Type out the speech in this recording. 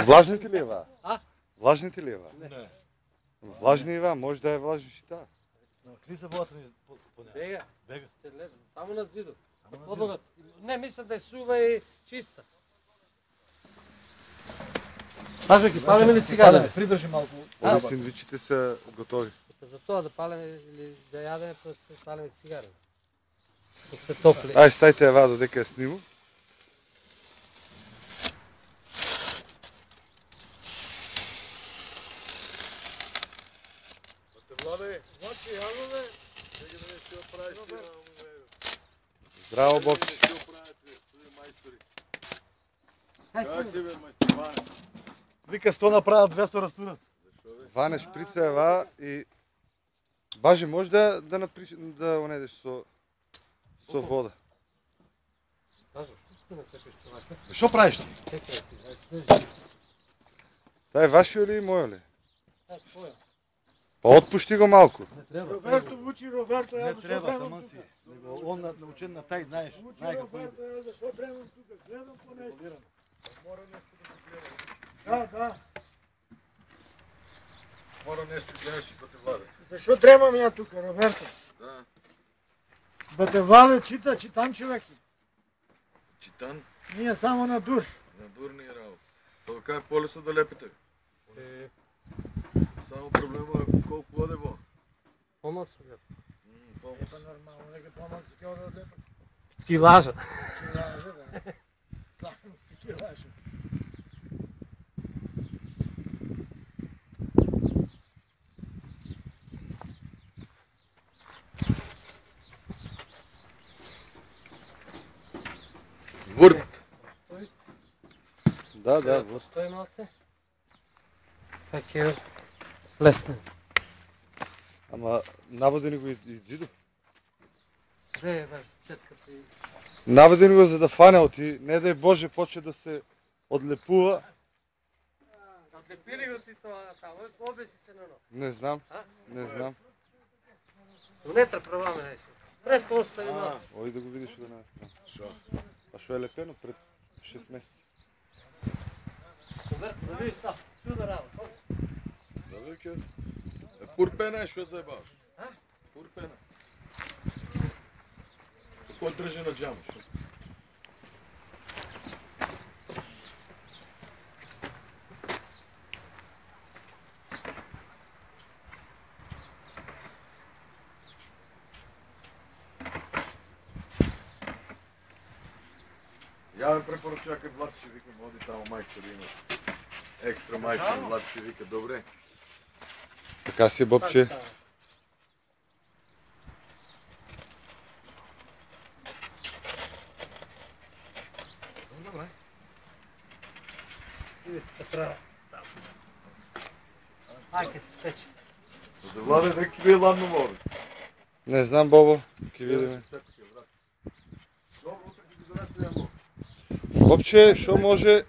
Влажните ли е ва? А? Влажните ли е ва? Не. Влажни е ва, може да е влажни щита. Кли се водата ни по нея? Бега. Бега. Само на зидот. Само на Подлогот. Не, мисля да е сува и чиста. Пажа ги, палиме ли цигара? Придржи малко. Ови сендвичите са готови. За това да палиме или да ядеме, просто палиме цигара. Тук се топли. Ай, стайте я ва, додека я сниму. Здраво, Бобче. Вика 100 направят, 200 разтурат. Ване шприца е ва и... Баже, може да онедеш со вода. Шо правиш ти? Та е ваше или моя ли? Твоя. Па отпушти го малко. Не трябва. Роберто учи, Роберто, Не я защо трябва, тръгвам таман тук? си. Него он научен на тай, знаеш. Учи, Знае какво иде. Роберто, я защо тръгвам тук? Гледам по нещо. Мора нещо да се гледа. Да. Мора нещо гледаш и па те владе. Защо тръгвам я тук, Роберто? Да. Да те владе читан човек. Читан, Ние само на душ. на дурни работа. Това е по-лесно да лепите. Само проблема е колко воде бо. Помощ се гледа. Епа нормално, нека помък си тя да отлепа. Килажа. Килажа, да. Славно си килажа. Вурт. Да, вурт. Стой малце. Така е лесно. Ама наводени го и зидо. Де е беше четката и... Наведени го за да фане оти, не дай Боже почне да се отлепува. Отлепили го ти това тамо, обеси се на но. Не знам, не знам. Унетра праваме нещо. Преско остави малко. Ой да го видиш от една страна. Шо? А шо е лепено пред 6 месеца? Роберто, да видиш са, чуда работа. Да веќе. Пурпена е, шо заебаваш? Пурпена. Какво држи на джама, шо? Ja vam preporučujem kad Vlad će vika vodi tamo majstor ima. Ekstra majstor, Vlad će vika, dobre. Така си, Бобче. Добре. Айде се сече. Да Владе, веки ви е ладно море. Не знам, Бобо. Ке видиме. Бобче, шо може...